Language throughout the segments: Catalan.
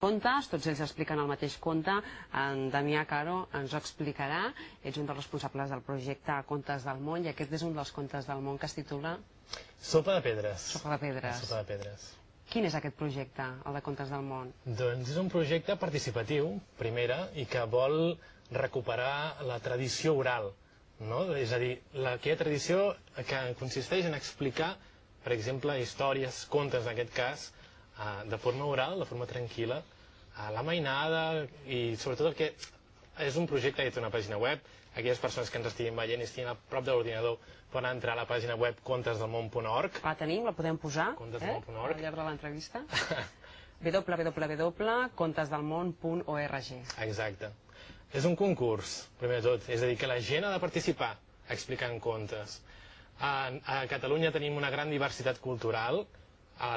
contes, tots ells expliquen el mateix conte. En Damià Caro ens ho explicarà. Ets un dels responsables del projecte Contes del Món i aquest és un dels contes del món que es titula Sopa de pedres. Sopa de pedres. Sopa de pedres. Quin és aquest projecte, el de Contes del Món? Doncs és un projecte participatiu, primera, i que vol recuperar la tradició oral, no? És a dir, aquella tradició que consisteix en explicar, per exemple, històries, contes en aquest cas, de forma oral, de forma tranquil·la, a la mainada, i sobretot el que és un projecte que té una pàgina web. Aquelles persones que ens estiguin veient i estiguin a prop de l'ordinador poden entrar a la pàgina web contesdelmón.org. La tenim, la podem posar Contesdelmón.org. al llarg de l'entrevista. www.contesdelmón.org. Exacte. És un concurs, primer de tot, és a dir, que la gent ha de participar explicant contes. A Catalunya tenim una gran diversitat cultural.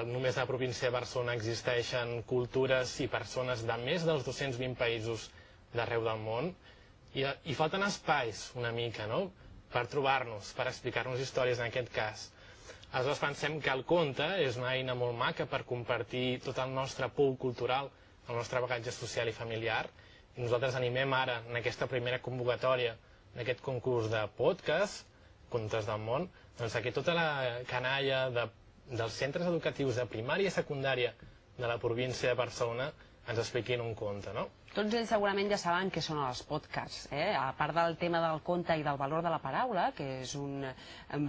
Només a la província de Barcelona existeixen cultures i persones de més dels 220 països d'arreu del món i falten espais una mica, no?, per trobar-nos, per explicar-nos històries en aquest cas. Aleshores pensem que el conte és una eina molt maca per compartir tot el nostre pool cultural, el nostre bagatge social i familiar, i nosaltres animem ara, en aquesta primera convocatòria, en aquest concurs de podcast, Contes del Món, doncs que tota la canalla dels centres educatius de primària i secundària de la província de Barcelona ens expliquin un conte, no? Tots ells segurament ja saben què són els podcasts, a part del tema del conte i del valor de la paraula, que és un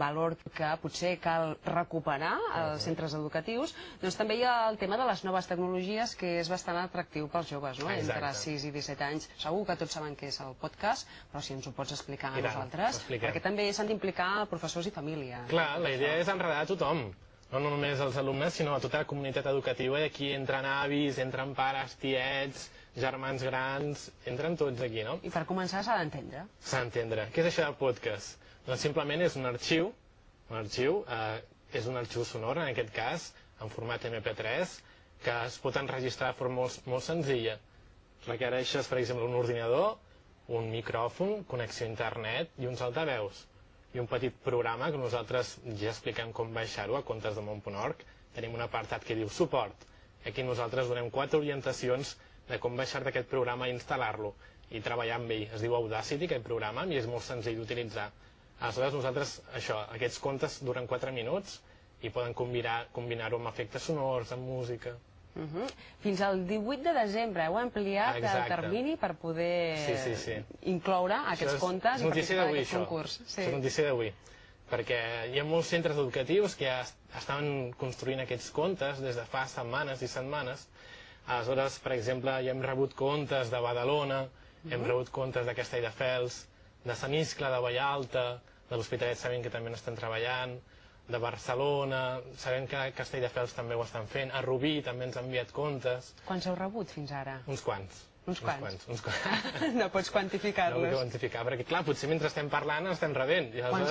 valor que potser cal recuperar als centres educatius, doncs també hi ha el tema de les noves tecnologies, que és bastant atractiu pels joves, no? Entre 6 i 17 anys. Segur que tots saben què és el podcast, però si ens ho pots explicar a nosaltres, perquè també s'han d'implicar professors i família. Clar, la idea és enredar a tothom. No només als alumnes, sinó a tota la comunitat educativa, i aquí entren avis, entren pares, tiets, germans grans, entren tots aquí, no? I per començar s'ha d'entendre. S'ha d'entendre. Què és això de podcast? Doncs simplement és un arxiu, és un arxiu sonor, en aquest cas, en format MP3, que es pot enregistrar de forma molt senzilla. Requereixes, per exemple, un ordinador, un micròfon, connexió a internet i uns altaveus. I un petit programa que nosaltres ja expliquem com baixar-ho a contesdelmón.org. Tenim un apartat que diu suport. Aquí nosaltres donem 4 orientacions de com baixar d'aquest programa i instal·lar-lo i treballar amb ell. Es diu Audacity, aquest programa, i és molt senzill d'utilitzar. Aleshores nosaltres, aquests contes duren 4 minuts i poden combinar-ho amb efectes sonors, amb música. Fins al 18 de desembre heu ampliat el termini per poder incloure aquests contes i participar d'aquest concurs. És notícia d'avui, perquè hi ha molts centres educatius que ja estan construint aquests contes des de fa setmanes i setmanes. Aleshores, per exemple, ja hem rebut contes de Badalona, hem rebut contes de Castelldefels, de Sant Iscle, de Vallalta, de l'Hospitalet sabem que també n'estan treballant, de Barcelona, sabem que a Castelldefels també ho estan fent, a Rubí també ens han enviat contes. Quants heu rebut fins ara? Uns quants. Uns quants? No pots quantificar-los? No ho puc quantificar, perquè clar, potser mentre estem parlant estem rebent. Quants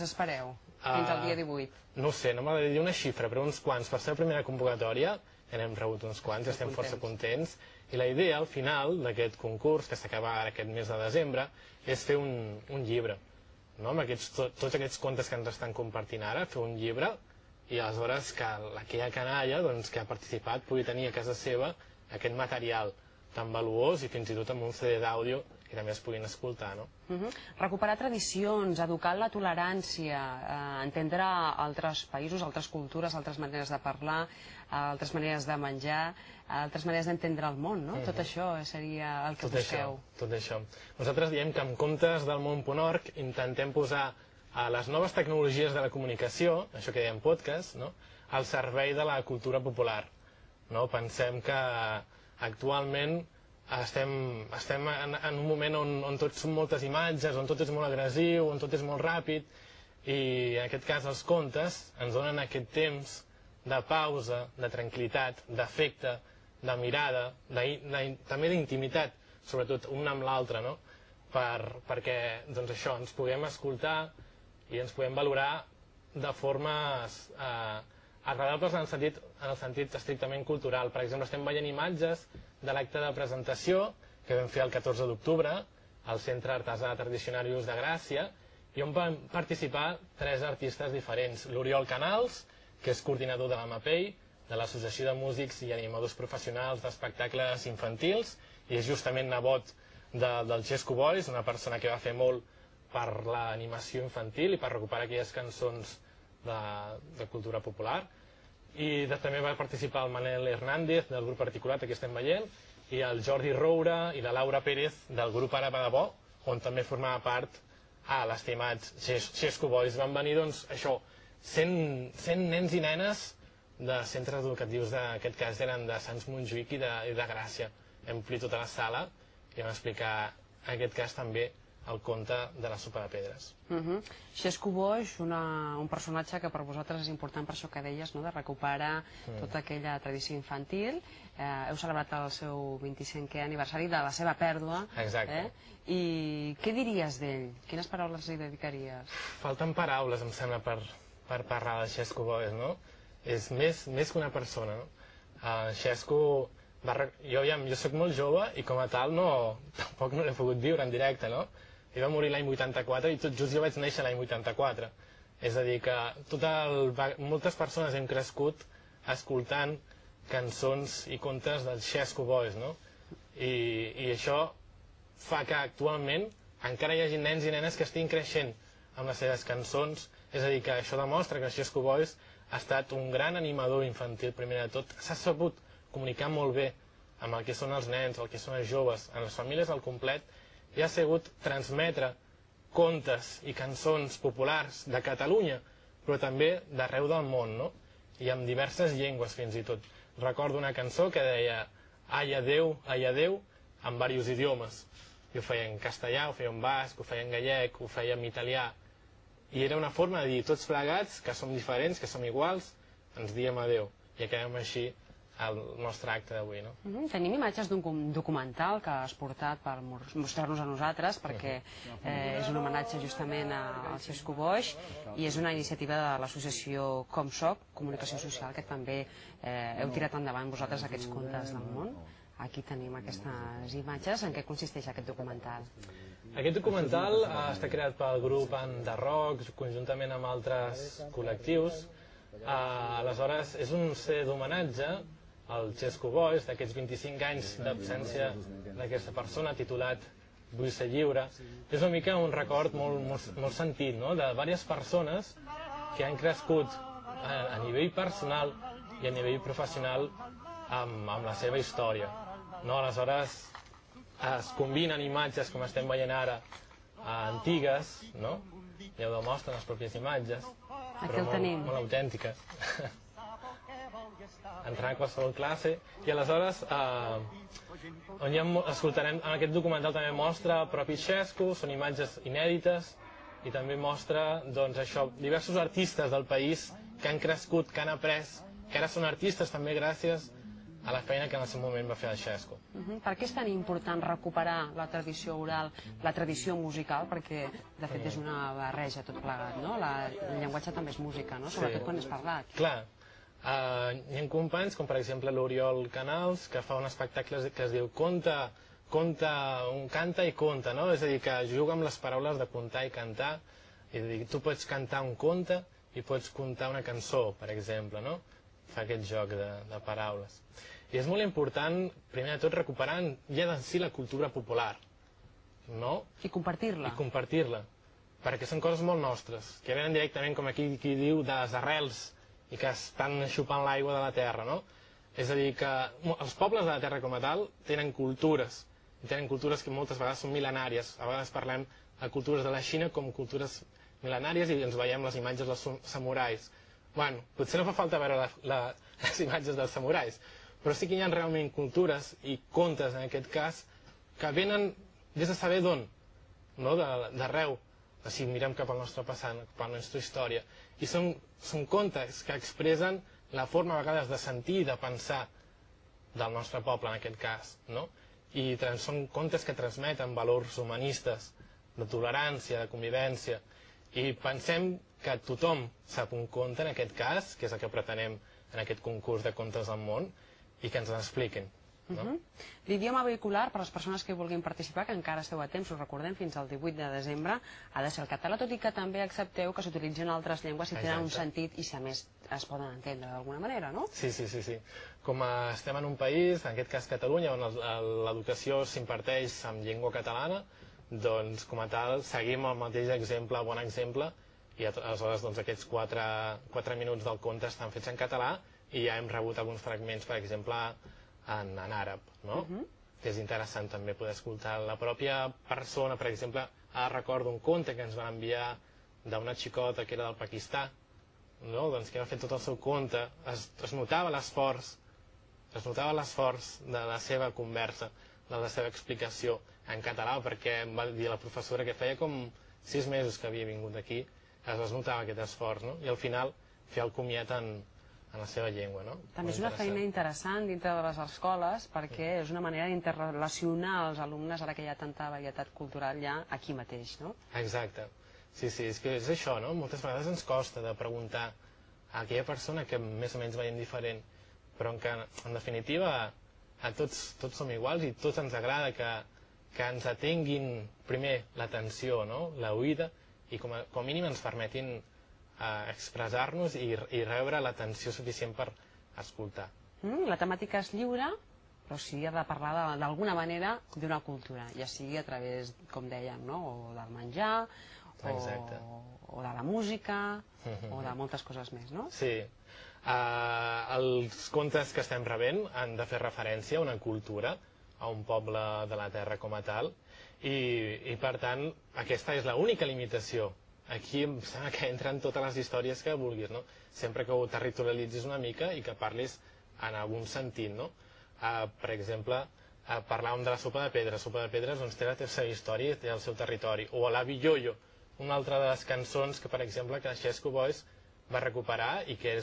espereu? Fins al dia 18? No ho sé, no m'agradaria dir una xifra, però uns quants. Per ser la primera convocatòria ja n'hem rebut uns quants, estem força contents. I la idea, al final d'aquest concurs, que s'acaba ara aquest mes de desembre, és fer un llibre. Amb tots aquests contes que ens estan compartint ara, fer un llibre, i aleshores que aquella canalla que ha participat pugui tenir a casa seva aquest material tan valuós i fins i tot amb un CD d'àudio que també es puguin escoltar, no? Recuperar tradicions, educar la tolerància, entendre altres països, altres cultures, altres maneres de parlar, altres maneres de menjar, altres maneres d'entendre el món, no? Tot això seria el que busqueu. Tot això. Nosaltres diem que amb contesdelmón.org intentem posar les noves tecnologies de la comunicació, això que dèiem podcast, al servei de la cultura popular. Pensem que actualment estem en un moment on tot són moltes imatges, on tot és molt agressiu, on tot és molt ràpid, i en aquest cas els contes ens donen aquest temps de pausa, de tranquil·litat, d'afecte, de mirada, també d'intimitat, sobretot un amb l'altre, perquè ens puguem escoltar i ens puguem valorar de formes agradables en el sentit estrictament cultural. Per exemple, estem veient imatges de l'acte de presentació que vam fer el 14 d'octubre al Centre Artesà Tradicionarius de Gràcia, i on van participar 3 artistes diferents. L'Oriol Canals, que és coordinador de la MAPEI, de l'Associació de Músics i Animadors Professionals d'Espectacles Infantils i és justament nebot del Xesco Boix, una persona que va fer molt per l'animació infantil i per recuperar aquelles cançons de cultura popular. I també va participar el Manel Hernández del grup Articulat, que estem veient, i el Jordi Roura i la Laura Pérez del grup Ara va de Bo, on també formava part l'estimats Xesco Boix. Van venir, doncs, això, 100 nens i nenes de centres educatius, d'aquest cas eren de Sants Montjuïc i de Gràcia. Vam omplir tota la sala i vam explicar, en aquest cas també, el conte de la sopa de pedres. Xesco Boix, un personatge que per vosaltres és important per això que deies, de recuperar tota aquella tradició infantil. Heu celebrat el seu 25è aniversari de la seva pèrdua. Exacte. I què diries d'ell? Quines paraules li dedicaries? Falten paraules, em sembla, per parlar de Xesco Boix, no? És més que una persona, no? Xesco, jo soc molt jove i com a tal tampoc no l'he pogut viure en directe, no? Ell va morir l'any 84 i tot just jo vaig néixer l'any 84. És a dir, que moltes persones hem crescut escoltant cançons i contes del Xesco Boix, no? I això fa que actualment encara hi hagi nens i nenes que estiguin creixent amb les seves cançons. És a dir, que això demostra que el Xesco Boix ha estat un gran animador infantil, primer de tot. S'ha sabut comunicar molt bé amb el que són els nens, el que són els joves, en les famílies al complet, i ha sabut transmetre contes i cançons populars de Catalunya, però també d'arreu del món, no? I amb diverses llengües, fins i tot. Recordo una cançó que deia ai, adeu, en diversos idiomes. I ho feia en castellà, ho feia en basc, ho feia en gallec, ho feia en italià. I era una forma de dir tots plegats, que som diferents, que som iguals, ens diem adeu. I acabem així el nostre acte d'avui, no? Tenim imatges d'un documental que has portat per mostrar-nos a nosaltres, perquè és un homenatge justament al Xesco Boix i és una iniciativa de l'associació ComSoc, Comunicació Social, que també heu tirat endavant vosaltres aquests contes del món. Aquí tenim aquestes imatges. En què consisteix aquest documental? Aquest documental està creat pel grup Enderroc, conjuntament amb altres col·lectius. Aleshores, és un CD d'homenatge al Xesco Boix, d'aquests 25 anys d'absència d'aquesta persona, titulat Vull ser lliure. És una mica un record molt sentit, no?, de diverses persones que han crescut a nivell personal i a nivell professional amb la seva història. Aleshores, es combinen imatges, com estem veient ara, antigues, no?, ja ho demostren les pròpies imatges, però molt autèntiques. Entrar a qualsevol classe, i aleshores escoltarem, en aquest documental també mostra el propi Xesco, són imatges inèdites, i també mostra, doncs això, diversos artistes del país que han crescut, que han après, que ara són artistes també gràcies a la feina que en el seu moment va fer el Xesco. Per què és tan important recuperar la tradició oral, la tradició musical? Perquè, de fet, és una barreja tot plegat, no? El llenguatge també és música, no? Sobretot quan és parlat. Clar. Hi ha companys, com per exemple l'Oriol Canals, que fa un espectacle que es diu Canta i conta, no? És a dir, que juga amb les paraules de contar i cantar. És a dir, tu pots cantar un conte i pots contar una cançó, per exemple, no? Fa aquest joc de paraules. I és molt important, primer de tot, recuperar ja de si la cultura popular, no? I compartir-la. I compartir-la, perquè són coses molt nostres, que venen directament, com aquí qui diu, de les arrels, i que estan xupant l'aigua de la terra, no? És a dir, que els pobles de la terra com a tal tenen cultures, i tenen cultures que moltes vegades són mil·lenàries. A vegades parlem de cultures de la Xina com cultures mil·lenàries i ens veiem les imatges dels samurais. Bueno, potser no fa falta veure les imatges dels samurais, però sí que hi ha realment cultures i contes, en aquest cas, que venen des de saber d'on, no? D'arreu. Si mirem cap al nostre passat, cap a la nostra història. I són contes que expressen la forma a vegades de sentir i de pensar del nostre poble, en aquest cas, no? I són contes que transmeten valors humanistes, de tolerància, de convivència. I pensem que tothom sap un conte, en aquest cas, que és el que pretenem en aquest concurs de contes del món, i que ens l'expliquin. L'idioma vehicular, per a les persones que vulguin participar, que encara esteu a temps, us recordem, fins al 18 de desembre, ha de ser el català, tot i que també accepteu que s'utilitzin altres llengües si tenen un sentit i si a més es poden entendre d'alguna manera, no? Sí. Com estem en un país, en aquest cas Catalunya, on l'educació s'imparteix en llengua catalana, doncs com a tal seguim el mateix exemple, bon exemple, i aleshores doncs, aquests 4 minuts del conte estan fets en català i ja hem rebut alguns fragments, per exemple, en àrab, no? Que és interessant també poder escoltar la pròpia persona. Per exemple, ara recordo un conte que ens van enviar d'una xicota que era del Pakistà, no? Doncs que va fer tot el seu conte, es notava l'esforç de la seva conversa, de la seva explicació en català, perquè em va dir la professora que feia com 6 mesos que havia vingut aquí, es notava aquest esforç, no? I al final fer el comiat en la seva llengua, no? També és una feina interessant dintre de les escoles, perquè és una manera d'interrelacionar els alumnes, ara que hi ha tanta varietat cultural ja aquí mateix, no? Exacte. Sí, és que és això, no? Moltes vegades ens costa de preguntar a aquella persona que més o menys veiem diferent, però en definitiva tots som iguals i tots ens agrada que ens atenguin primer l'atenció, no? L'oïda, i com a mínim ens permetin expressar-nos i rebre l'atenció suficient per escoltar. La temàtica és lliure, però sí ha de parlar d'alguna manera d'una cultura, ja sigui a través, com dèiem, no? O del menjar, o de la música, o de moltes coses més, no? Sí. Els contes que estem rebent han de fer referència a una cultura, a un poble de la terra com a tal, i per tant aquesta és l'única limitació. Aquí em sembla que entren totes les històries que vulguis, no? Sempre que ho territorialitzis una mica i que parlis en algun sentit, no? Per exemple, parlàvem de la sopa de pedres. La sopa de pedres doncs, té la seva història i té el seu territori. O l'avi Yoyo, una altra de les cançons que, per exemple, que Xesco Boys va recuperar i que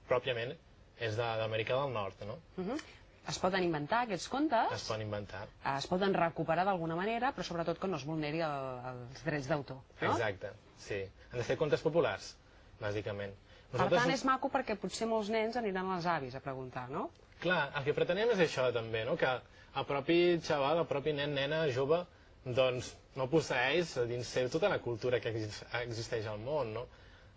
pròpiament és d'Amèrica del Nord, no? Es poden inventar aquests contes. Es poden inventar. Es poden recuperar d'alguna manera, però sobretot que no es vulneri els drets d'autor, no? Exacte, sí. Han de ser contes populars, bàsicament. Per tant, és maco perquè potser molts nens aniran als avis a preguntar, no? Clar, el que pretenem és això també, no? Que el propi xaval, el propi nen, nena, jove, doncs no posseeix dins seu tota la cultura que existeix al món, no?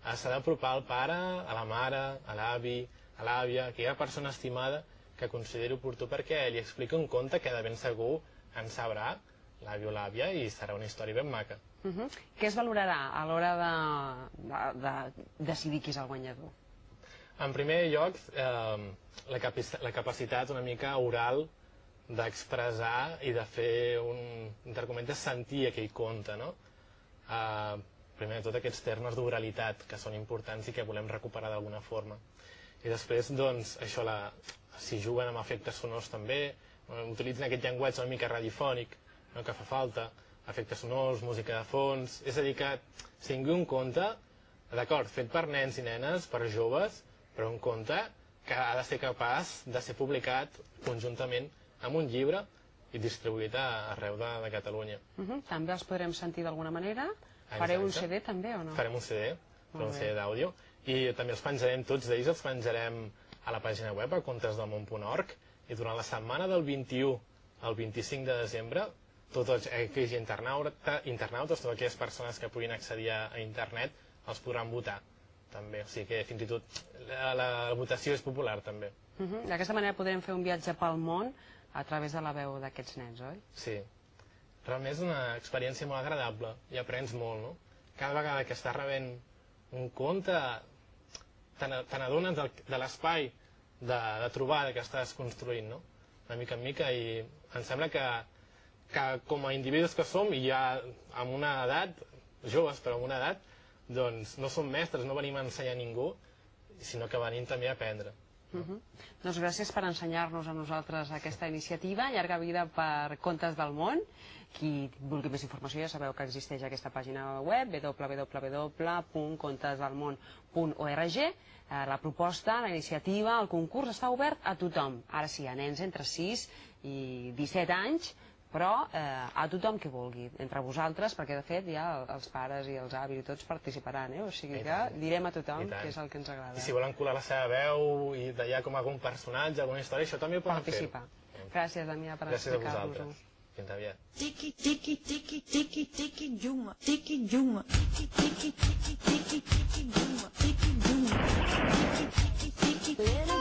S'ha d'apropar al pare, a la mare, a l'avi, a l'àvia, a aquella persona estimada que consideri oportú perquè li explica un conte que de ben segur en sabrà l'avi o l'àvia i serà una història ben maca. Què es valorarà a l'hora de decidir qui és el guanyador? En primer lloc, la capacitat una mica oral d'expressar i de fer entre cometes, sentir aquell conte, no? Primer de tot aquests termes d'oralitat que són importants i que volem recuperar d'alguna forma. I després, doncs, això, si juguen amb efectes sonors també, utilitzen aquest llenguatge una mica radiofònic, no, que fa falta, efectes sonors, música de fons. És a dir, que sigui un conte, d'acord, fet per nens i nenes, per joves, però un conte que ha de ser capaç de ser publicat conjuntament amb un llibre i distribuït arreu de Catalunya. També els podrem sentir d'alguna manera? Fareu un CD també o no? Farem un CD, un CD d'àudio, i també els penjarem, tots d'ells els penjarem a la pàgina web, a contesdelmont.org, i durant la setmana del 21 al 25 de desembre, tots aquells internautes, totes aquelles persones que puguin accedir a internet, els podran votar, també. O sigui que, fins i tot, la votació és popular, també. D'aquesta manera podrem fer un viatge pel món a través de la veu d'aquests nens, oi? Sí. Realment és una experiència molt agradable i aprens molt, no? Cada vegada que estàs rebent un conte, te n'adones de l'espai de trobada que estàs construint, no? De mica en mica, i em sembla que com a individus que som, i ja amb una edat, joves però amb una edat, doncs no som mestres, no venim a ensenyar a ningú, sinó que venim també a aprendre. Doncs gràcies per ensenyar-nos a nosaltres aquesta iniciativa. Llarga vida per Contes del Món. Qui vulgui més informació ja sabeu que existeix aquesta pàgina web www.contesdelmon.org. La proposta, la iniciativa, el concurs està obert a tothom. Ara sí, a nens entre 6 i 17 anys però a tothom que vulgui, entre vosaltres, perquè de fet ja els pares i els avis i tots participaran, o sigui que direm a tothom que és el que ens agrada. I si volen colar la seva veu i d'allà com algun personatge, alguna història, això també ho poden fer. Participar. Gràcies, Damià, per Gràcies a explicar-nos-ho. vosaltres. Fins aviat. Tiki tiki tiki tiki tiki juma tiki juma tiki tiki tiki tiki tiki juma tiki juma tiki tiki tiki